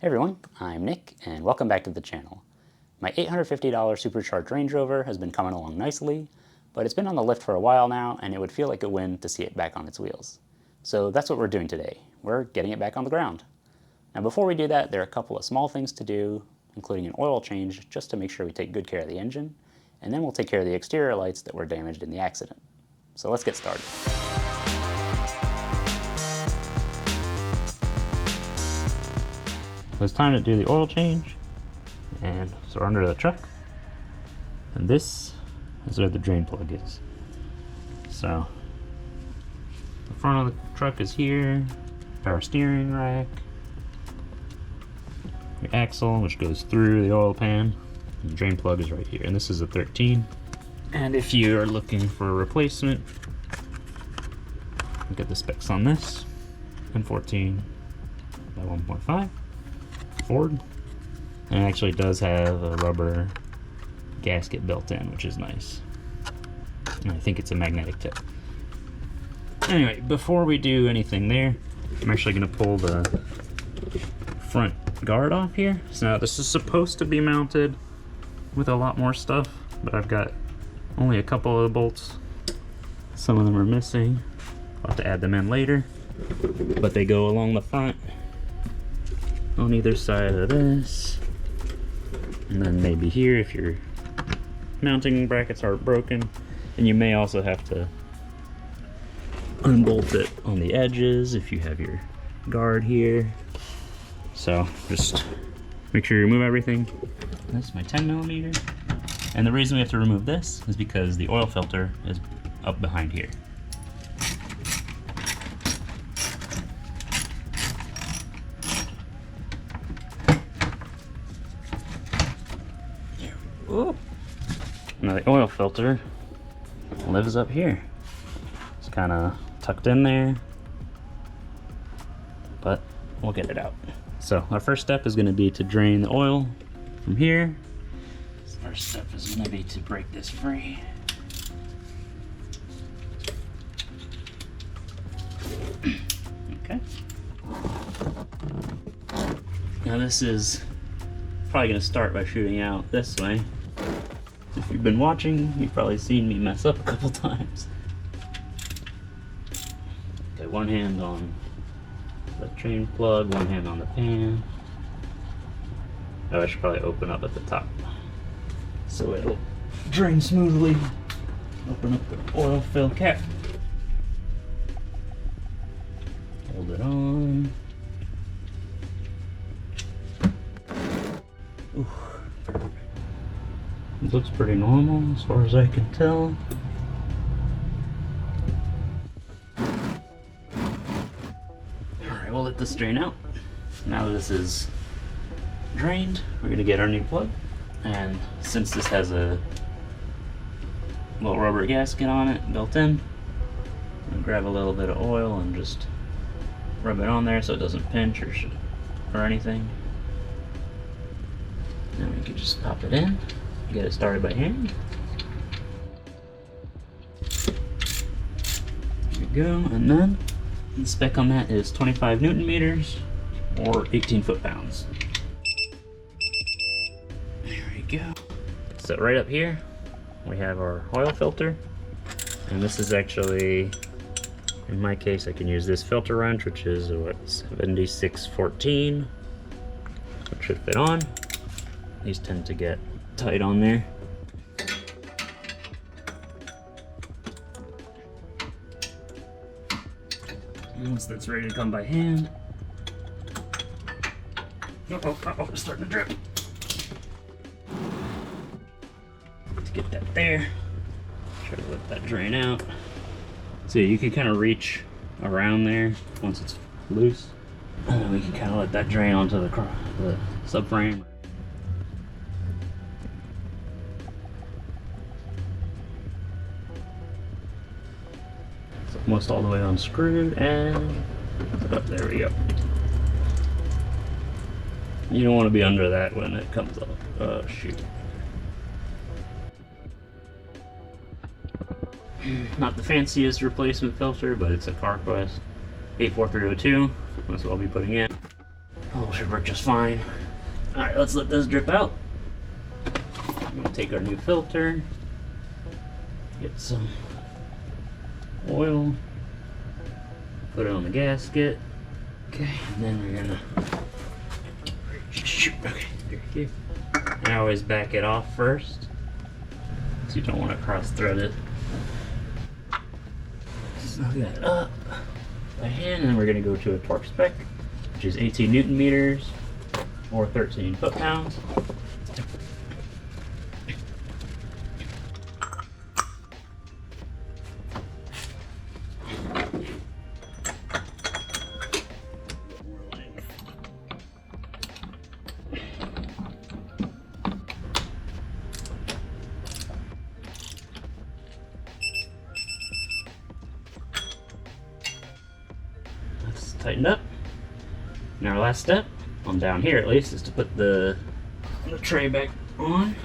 Hey everyone, I'm Nick, and welcome back to the channel. My $850 Supercharged Range Rover has been coming along nicely, but it's been on the lift for a while now, and it would feel like a win to see it back on its wheels. So that's what we're doing today. We're getting it back on the ground. Now before we do that, there are a couple of small things to do, including an oil change, just to make sure we take good care of the engine, and then we'll take care of the exterior lights that were damaged in the accident. So let's get started. It's time to do the oil change, and so we're under the truck, and this is where the drain plug is. So the front of the truck is here, power steering rack, your axle which goes through the oil pan, and the drain plug is right here, and this is a 13. And if you are looking for a replacement, look at the specs on this, and 14 by 1.5. Ford, and it actually does have a rubber gasket built in, which is nice, and I think it's a magnetic tip. Anyway, before we do anything there, I'm actually going to pull the front guard off here. So now this is supposed to be mounted with a lot more stuff, but I've got only a couple of the bolts. Some of them are missing. I'll have to add them in later, but they go along the front on either side of this, and then maybe here if your mounting brackets are broken, and you may also have to unbolt it on the edges if you have your guard here. So just make sure you remove everything. This is my 10mm, and the reason we have to remove this is because the oil filter is up behind here. Ooh. Now the oil filter lives up here. It's kind of tucked in there, but we'll get it out. So our first step is going to be to drain the oil from here. First step is going to be to break this free. Okay. Now this is probably going to start by shooting out this way. If you've been watching, you've probably seen me mess up a couple times. Okay, one hand on the drain plug, one hand on the pan. Oh, I should probably open up at the top so it'll drain smoothly. Open up the oil fill cap. Hold it on. Ooh. It looks pretty normal as far as I can tell. Alright, we'll let this drain out. Now that this is drained, we're going to get our new plug. And since this has a little rubber gasket on it built in, I'm going to grab a little bit of oil and just rub it on there so it doesn't pinch or anything. Then we can just pop it in, get it started by hand. There we go, and then the spec on that is 25 Newton meters or 18 foot-pounds. There we go. So right up here, we have our oil filter, and this is actually, in my case, I can use this filter wrench, which is what, 7614, which should fit on. These tend to get tight on there. And once that's ready to come by hand. Oh, it's starting to drip. To get that there, try to let that drain out. So you can kind of reach around there once it's loose. And then we can kind of let that drain onto the subframe. Almost all the way unscrewed, and oh, there we go. You don't want to be under that when it comes up. Oh shoot. Not the fanciest replacement filter, but it's a CarQuest 84302. That's what I'll be putting in. Oh, should work just fine. Alright, let's let this drip out. I'm gonna take our new filter, get some oil, put it on the gasket. Okay, and then we're gonna shoot. Okay, there you go. And I always back it off first, so you don't want to cross thread it. Snug that up by hand, and then we're gonna go to a torque spec, which is 18 Newton meters or 13 foot-pounds. That's tightened up. Now our last step, on down here at least, is to put the tray back on.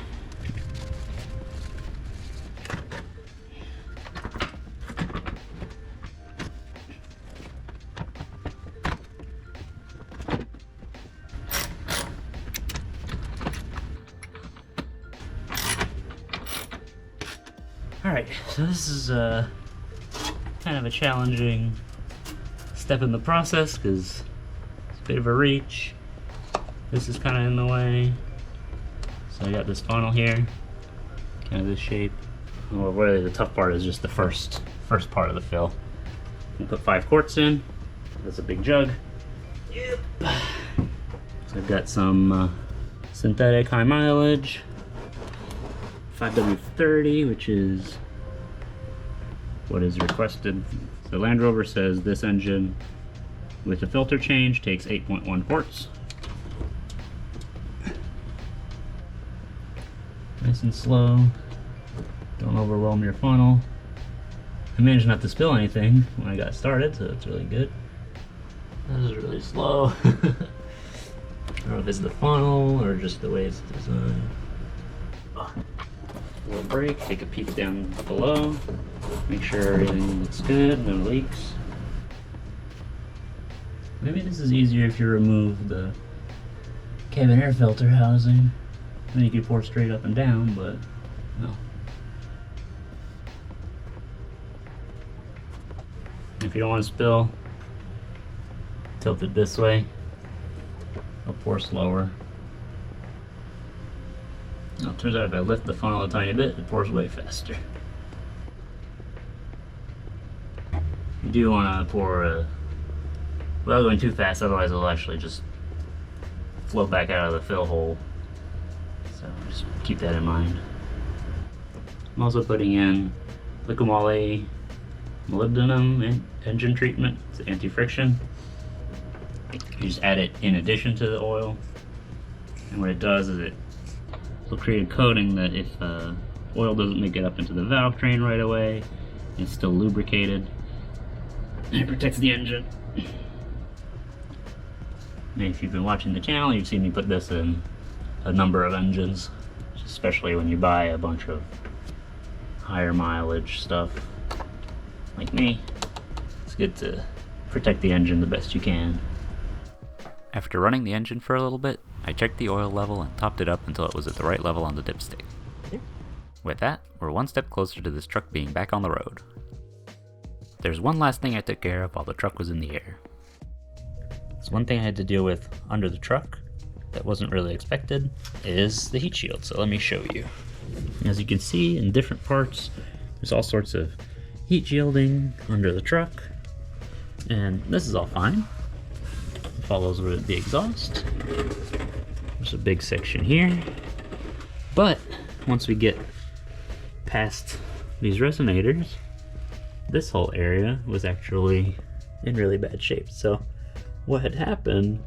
Alright, so this is kind of a challenging step in the process because it's a bit of a reach. This is kind of in the way. So I got this funnel here, kind of this shape. Well, really the tough part is just the first part of the fill. You put 5 quarts in. That's a big jug. Yep. So I've got some synthetic high mileage 5W30, which is what is requested. So Land Rover says this engine with the filter change takes 8.1 quarts. Nice and slow. Don't overwhelm your funnel. I managed not to spill anything when I got started, so it's really good. That was really slow. I don't know if it's the funnel or just the way it's designed. Little brake, take a peek down below, make sure everything looks good, no leaks. Maybe this is easier if you remove the cabin air filter housing. Then you can pour straight up and down, but no. If you don't want to spill, tilt it this way. I'll pour slower. Now, it turns out if I lift the funnel a tiny bit, it pours way faster. You do want to pour without going too fast, otherwise it'll actually just flow back out of the fill hole. So just keep that in mind. I'm also putting in Liquimole molybdenum engine treatment. It's anti-friction. You just add it in addition to the oil, and what it does is it will create a coating that if oil doesn't make it up into the valve train right away, it's still lubricated, and it protects the engine. And if you've been watching the channel, you've seen me put this in a number of engines, especially when you buy a bunch of higher mileage stuff like me. It's good to protect the engine the best you can. After running the engine for a little bit, I checked the oil level and topped it up until it was at the right level on the dipstick. With that, we're one step closer to this truck being back on the road. There's one last thing I took care of while the truck was in the air. So one thing I had to deal with under the truck that wasn't really expected is the heat shield, so let me show you. As you can see in different parts, there's all sorts of heat shielding under the truck, and this is all fine. It follows with the exhaust. There's a big section here, but once we get past these resonators, this whole area was actually in really bad shape. So what had happened,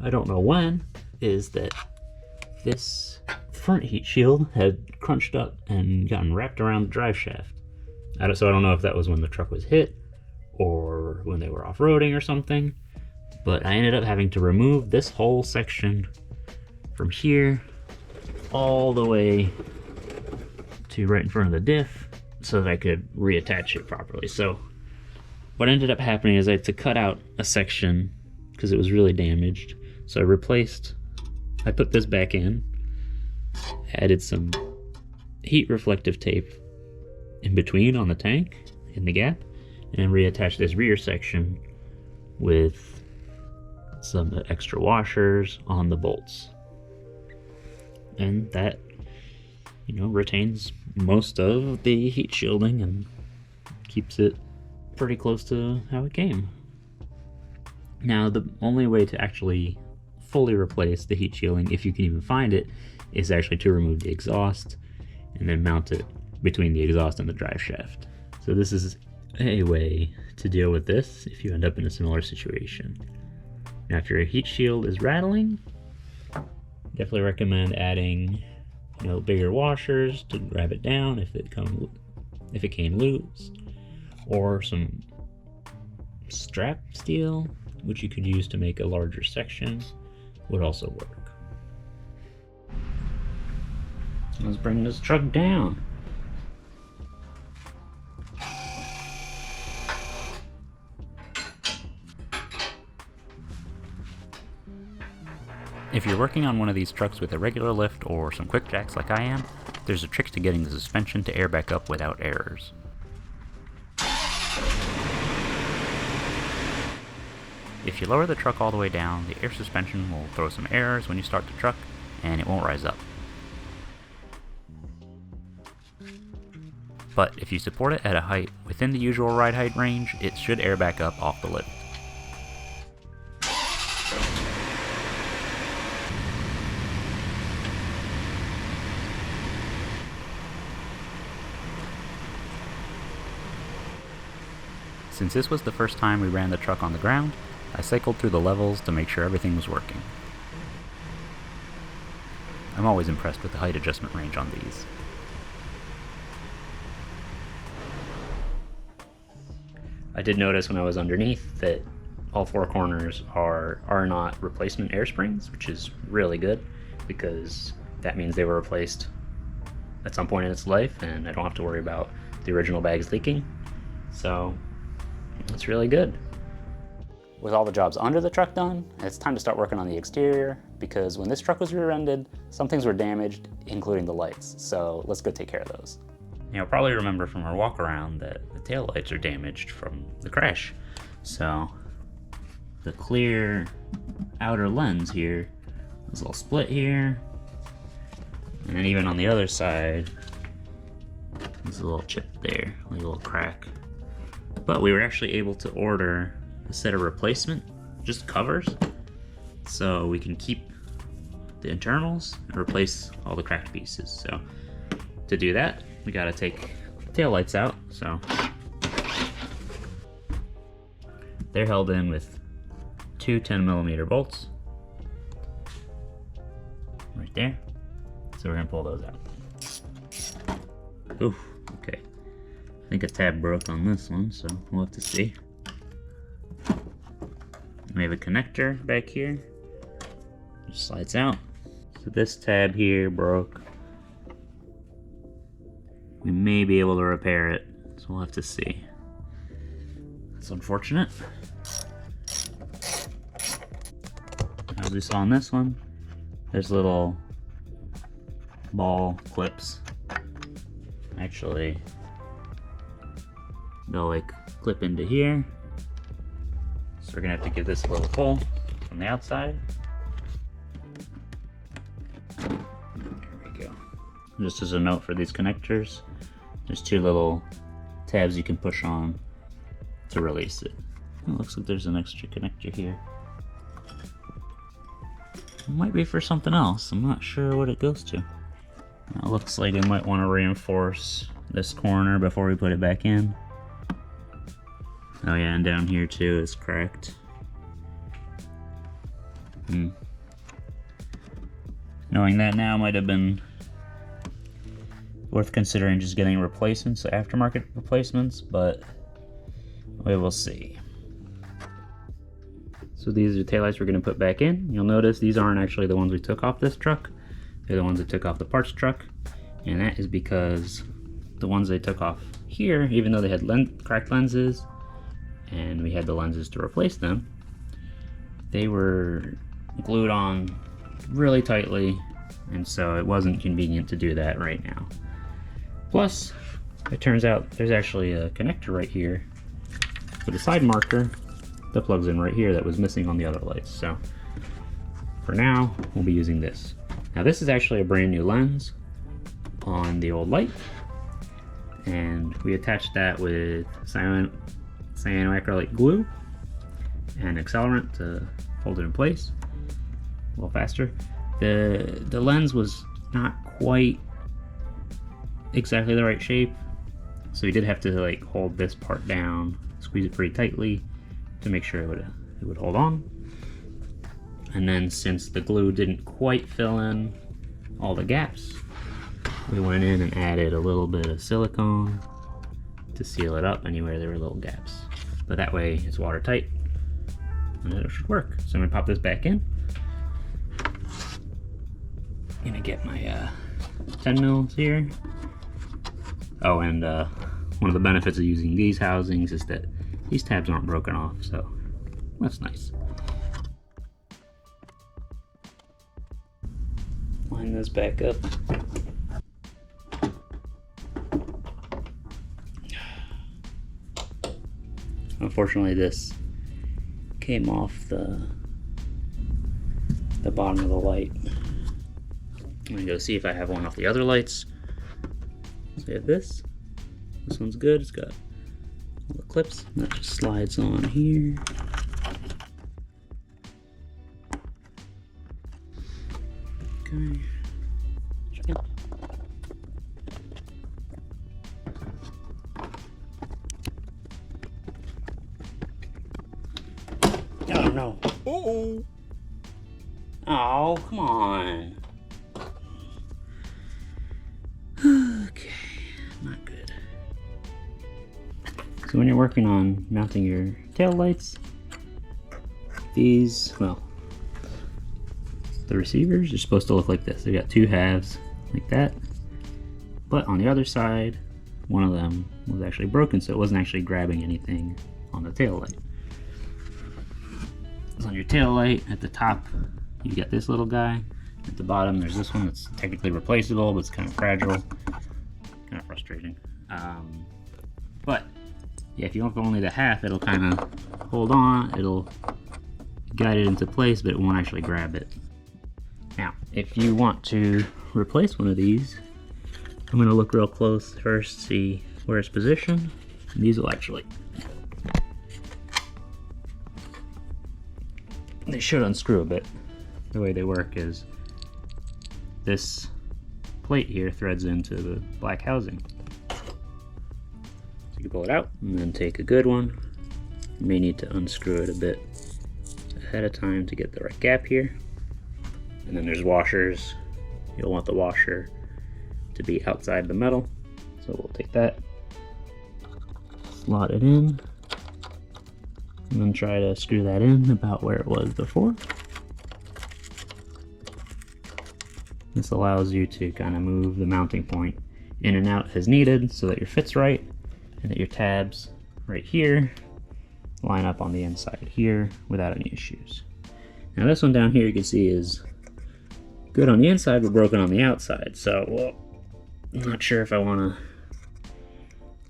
I don't know when, is that this front heat shield had crunched up and gotten wrapped around the drive shaft. So I don't know if that was when the truck was hit or when they were off-roading or something, but I ended up having to remove this whole section from here all the way to right in front of the diff so that I could reattach it properly. So what ended up happening is I had to cut out a section because it was really damaged. So I put this back in, added some heat reflective tape in between on the tank, in the gap, and then reattached this rear section with some extra washers on the bolts. And that, retains most of the heat shielding and keeps it pretty close to how it came. Now, the only way to actually fully replace the heat shielding, if you can even find it, is actually to remove the exhaust and then mount it between the exhaust and the drive shaft. So this is a way to deal with this if you end up in a similar situation. Now, if your heat shield is rattling, definitely recommend adding, bigger washers to grab it down if it came loose, or some strap steel, which you could use to make a larger section, would also work. Let's bring this truck down. If you're working on one of these trucks with a regular lift or some quick jacks like I am, there's a trick to getting the suspension to air back up without errors. If you lower the truck all the way down, the air suspension will throw some errors when you start the truck, and it won't rise up. But if you support it at a height within the usual ride height range, it should air back up off the lift. Since this was the first time we ran the truck on the ground, I cycled through the levels to make sure everything was working. I'm always impressed with the height adjustment range on these. I did notice when I was underneath that all four corners are not replacement air springs, which is really good because that means they were replaced at some point in its life and I don't have to worry about the original bags leaking. So it's really good. With all the jobs under the truck done, it's time to start working on the exterior because when this truck was rear-ended, some things were damaged, including the lights. So let's go take care of those. You'll probably remember from our walk around that the taillights are damaged from the crash. So the clear outer lens here, there's a little split here. And then even on the other side, there's a little chip there, like a little crack. But we were actually able to order a set of replacement, just covers, so we can keep the internals and replace all the cracked pieces. So to do that, we gotta take the taillights out. So they're held in with two 10mm bolts right there. So we're gonna pull those out. Ooh, okay. I think a tab broke on this one, so we'll have to see. We have a connector back here. Just slides out. So this tab here broke. We may be able to repair it, so we'll have to see. It's unfortunate. As we saw on this one, there's little ball clips. Actually, they'll like clip into here. So we're gonna have to give this a little pull from the outside. There we go. Just as a note for these connectors, there's two little tabs you can push on to release it. It looks like there's an extra connector here. It might be for something else. I'm not sure what it goes to. It looks like we might want to reinforce this corner before we put it back in. Oh yeah, and down here too is cracked. Knowing that now might have been worth considering just getting replacements, aftermarket replacements, but we will see. So these are the taillights we're going to put back in. You'll notice these aren't actually the ones we took off this truck. They're the ones that took off the parts truck, and that is because the ones they took off here, even though they had cracked lenses, and we had the lenses to replace them, they were glued on really tightly, and so it wasn't convenient to do that right now. Plus, it turns out there's actually a connector right here with a side marker that plugs in right here that was missing on the other lights. So for now, we'll be using this. Now this is actually a brand new lens on the old light, and we attached that with cyanoacrylate glue and accelerant to hold it in place a little faster. The lens was not quite exactly the right shape, so we did have to like hold this part down, squeeze it pretty tightly to make sure it would hold on. And then since the glue didn't quite fill in all the gaps, we went in and added a little bit of silicone to seal it up anywhere there were little gaps. But that way it's watertight and it should work. So I'm gonna pop this back in. I'm gonna get my 10 mils here. Oh, and one of the benefits of using these housings is that these tabs aren't broken off, so that's nice. Line this back up. Unfortunately, this came off the bottom of the light. I'm gonna go see if I have one off the other lights. So I have this. This one's good. It's got all the clips. And that just slides on here. Okay. Oh no. Oh. Oh, come on. Okay, not good. So when you're working on mounting your tail lights, these, well, the receivers are supposed to look like this. They got two halves like that, but on the other side, one of them was actually broken, so it wasn't actually grabbing anything on the tail light. So on your tail light, at the top, you get this little guy. At the bottom, there's this one that's technically replaceable, but it's kind of fragile. Kind of frustrating. But yeah, if you look only the half, it'll kind of hold on. It'll guide it into place, but it won't actually grab it. Now, if you want to replace one of these, I'm going to look real close first, see where it's positioned. And these will actually, they should unscrew a bit. The way they work is this plate here threads into the black housing. So you can pull it out and then take a good one. You may need to unscrew it a bit ahead of time to get the right gap here. And then there's washers. You'll want the washer to be outside the metal. So we'll take that, slot it in, and then try to screw that in about where it was before. This allows you to kind of move the mounting point in and out as needed so that your fit's right and that your tabs right here line up on the inside here without any issues. Now this one down here you can see is good on the inside but broken on the outside, so well, I'm not sure if I want to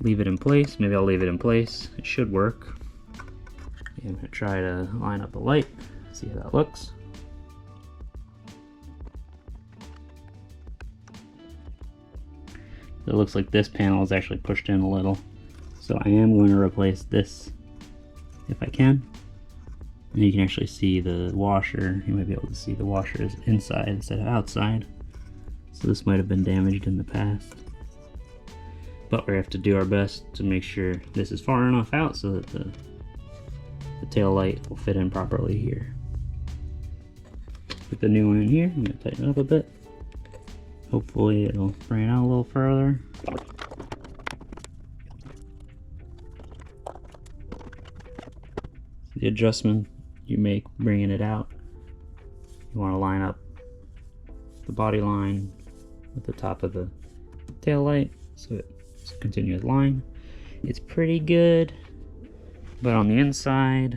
leave it in place. Maybe I'll leave it in place. It should work. I'm going to try to line up the light, see how that looks. It looks like this panel is actually pushed in a little, so I am going to replace this if I can. And you can actually see the washer. You might be able to see the washer is inside instead of outside, so this might have been damaged in the past. But we have to do our best to make sure this is far enough out so that the tail light will fit in properly here. Put the new one in here. I'm going to tighten it up a bit. Hopefully it'll bring it out a little further. The adjustment you make bringing it out, you want to line up the body line with the top of the tail light so it's a continuous line. It's pretty good, but on the inside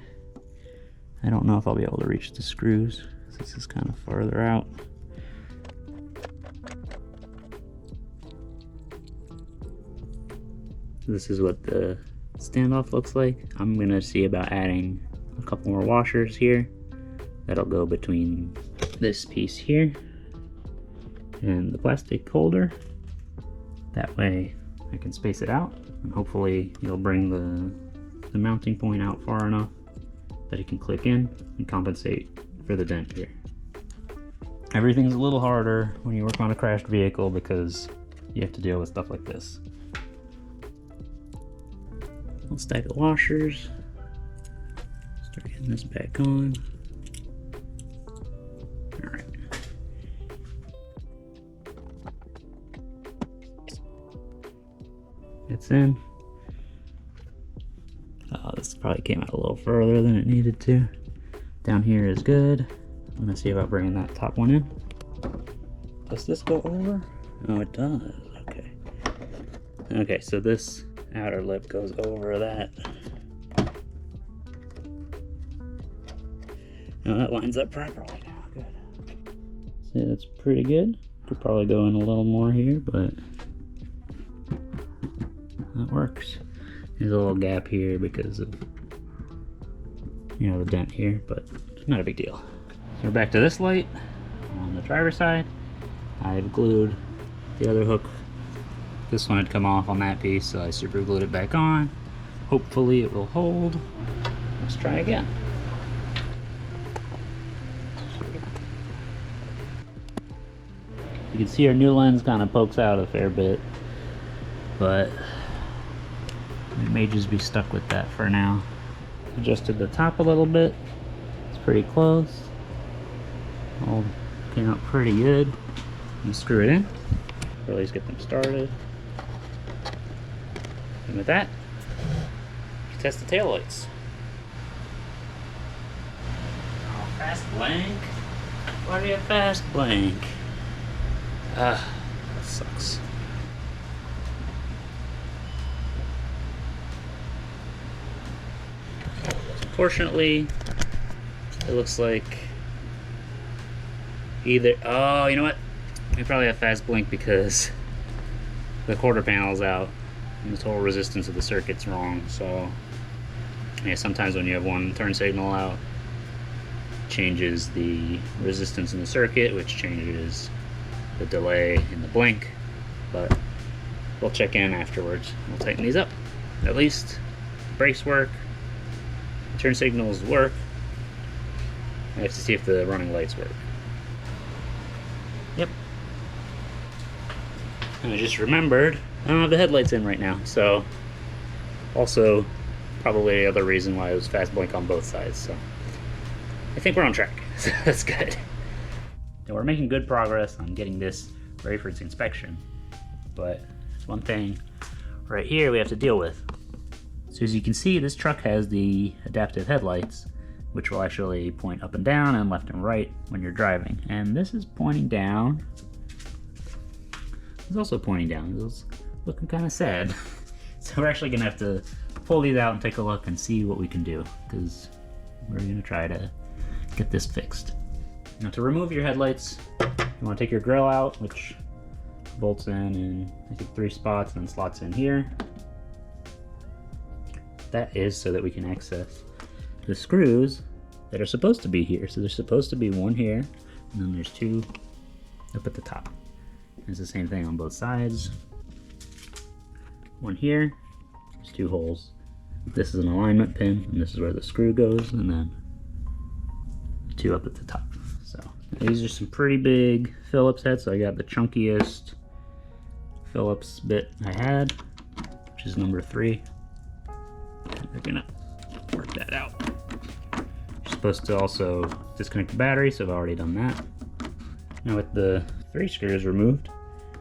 I don't know if I'll be able to reach the screws, This is kind of farther out. This is what the standoff looks like. I'm gonna see about adding a couple more washers here. That'll go between this piece here and the plastic holder. That way I can space it out, and hopefully you'll bring the mounting point out far enough that it can click in and compensate for the dent here. Everything's a little harder when you work on a crashed vehicle because you have to deal with stuff like this. One stack of washers. Start getting this back on. Alright. It's in. Oh, this probably came out a little further than it needed to. Down here is good. I'm gonna see about bringing that top one in. Does this go over? Oh, it does. Okay. Okay, so this outer lip goes over that. Now that lines up properly now. Good. See, that's pretty good. Could probably go in a little more here, but that works. There's a little gap here because of, you know, the dent here, but it's not a big deal. So we're back to this light on the driver's side. I've glued the other hook. This one had come off on that piece, so I super glued it back on. Hopefully it will hold. Let's try again. You can see our new lens kind of pokes out a fair bit, but it may just be stuck with that for now. Adjusted the top a little bit. It's pretty close. All came out pretty good. You screw it in, or at least get them started. And with that, you test the taillights. Oh, fast blank? Why do you have fast blank? That sucks. Fortunately, it looks like either, oh, you know what? We probably have fast blink because the quarter panel's out and the total resistance of the circuit's wrong. So yeah, sometimes when you have one turn signal out, it changes the resistance in the circuit, which changes the delay in the blink. But we'll check in afterwards. We'll tighten these up. At least brakes work, turn signals work. I have to see if the running lights work. Yep. And I just remembered I don't have the headlights in right now, so also probably the other reason why it was fast blink on both sides. So I think we're on track. So that's good. And we're making good progress on getting this ready for its inspection. But there's one thing right here we have to deal with. So as you can see, this truck has the adaptive headlights, which will actually point up and down and left and right when you're driving. And this is pointing down. It's also pointing down. It's looking kind of sad. So we're actually gonna have to pull these out and take a look and see what we can do, because we're gonna try to get this fixed. Now to remove your headlights, you wanna take your grill out, which bolts in I think 3 spots and then slots in here. That is so that we can access the screws that are supposed to be here. So there's supposed to be one here, and then there's 2 up at the top. It's the same thing on both sides. One here, there's 2 holes. This is an alignment pin, and this is where the screw goes, and then 2 up at the top. So these are some pretty big Phillips heads. So I got the chunkiest Phillips bit I had, which is number 3. We're gonna work that out. You're supposed to also disconnect the battery, so I've already done that. Now with the 3 screws removed,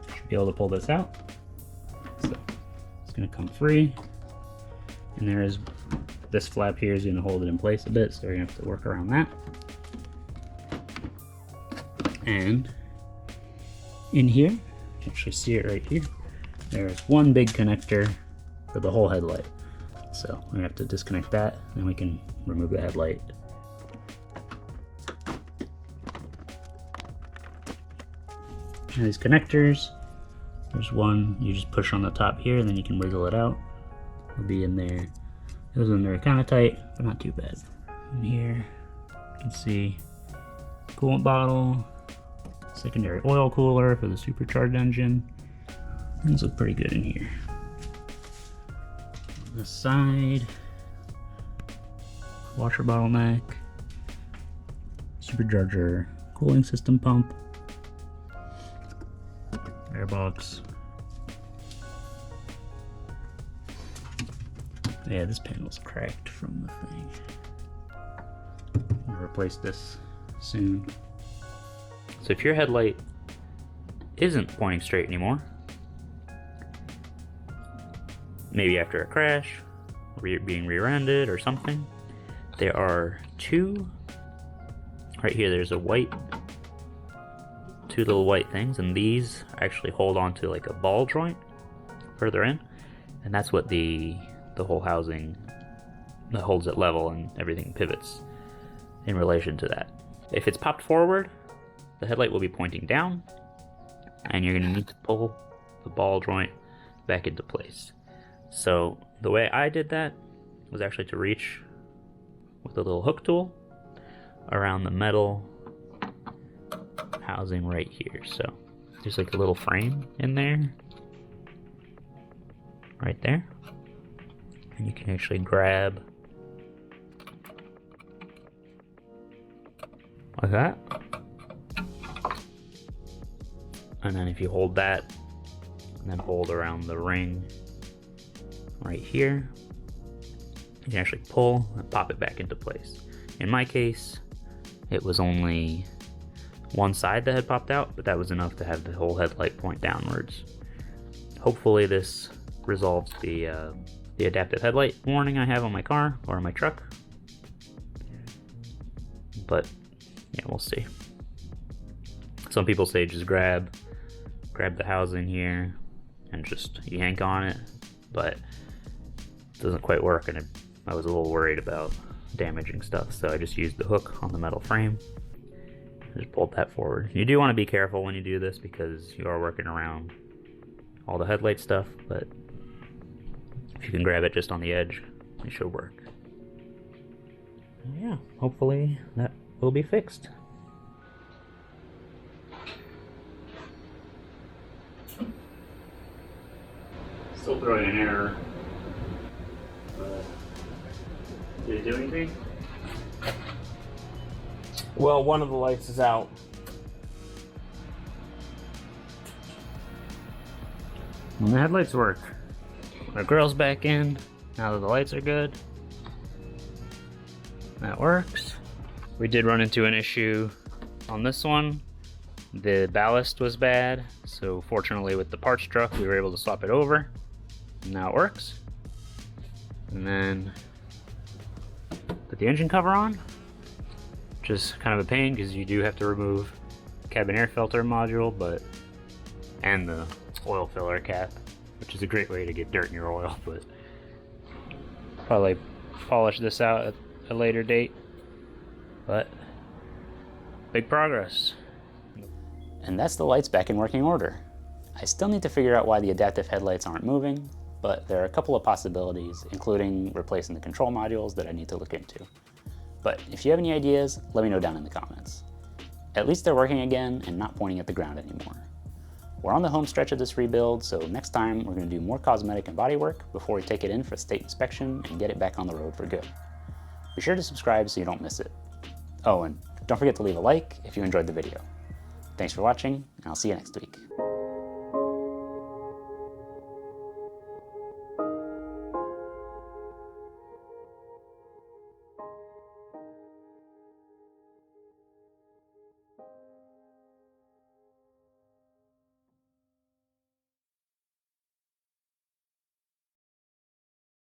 you should be able to pull this out. So it's gonna come free. And there is, this flap here is gonna hold it in place a bit, so we're gonna have to work around that. And in here, you can actually see it right here, there's one big connector for the whole headlight. So we're gonna have to disconnect that, and then we can remove the headlight. And these connectors, there's one you just push on the top here and then you can wiggle it out. It'll be in there. It was in there kind of tight, but not too bad. In here, you can see coolant bottle, secondary oil cooler for the supercharged engine. Things look pretty good in here. On the side, washer bottleneck, supercharger cooling system pump, airbox. Yeah, this panel's cracked from the thing. I'll replace this soon. So if your headlight isn't pointing straight anymore, maybe after a crash, or being rear-ended or something, there are two, right here there's two little white things, and these actually hold onto like a ball joint further in, and that's what the whole housing that holds it level and everything pivots in relation to that. If it's popped forward, the headlight will be pointing down, and you're going to need to pull the ball joint back into place. So the way I did that was actually to reach with a little hook tool around the metal housing right here. So there's like a little frame in there, right there, and you can actually grab like that, and then if you hold that and then hold around the ring right here, you can actually pull and pop it back into place. In my case, it was only one side that had popped out, but that was enough to have the whole headlight point downwards. Hopefully this resolves the adaptive headlight warning I have on my car or on my truck, but yeah, we'll see. Some people say just grab the housing here and just yank on it, but it doesn't quite work, and I was a little worried about damaging stuff, so I just used the hook on the metal frame. Just pulled that forward. You do want to be careful when you do this because you are working around all the headlight stuff, but if you can grab it just on the edge, it should work. Yeah, hopefully that will be fixed. Still throwing an error. Did it do anything? Well, one of the lights is out. When the headlights work. Our grill's back in. Now that the lights are good. That works. We did run into an issue on this one. The ballast was bad, so fortunately with the parts truck we were able to swap it over. And now it works. And then put the engine cover on. Just kind of a pain because you do have to remove cabin air filter module, and the oil filler cap, which is a great way to get dirt in your oil, but probably polish this out at a later date. But big progress. And that's the lights back in working order. I still need to figure out why the adaptive headlights aren't moving, but there are a couple of possibilities, including replacing the control modules that I need to look into. But if you have any ideas, let me know down in the comments. At least they're working again and not pointing at the ground anymore. We're on the home stretch of this rebuild, so next time we're going to do more cosmetic and body work before we take it in for state inspection and get it back on the road for good. Be sure to subscribe so you don't miss it. Oh, and don't forget to leave a like if you enjoyed the video. Thanks for watching, and I'll see you next week.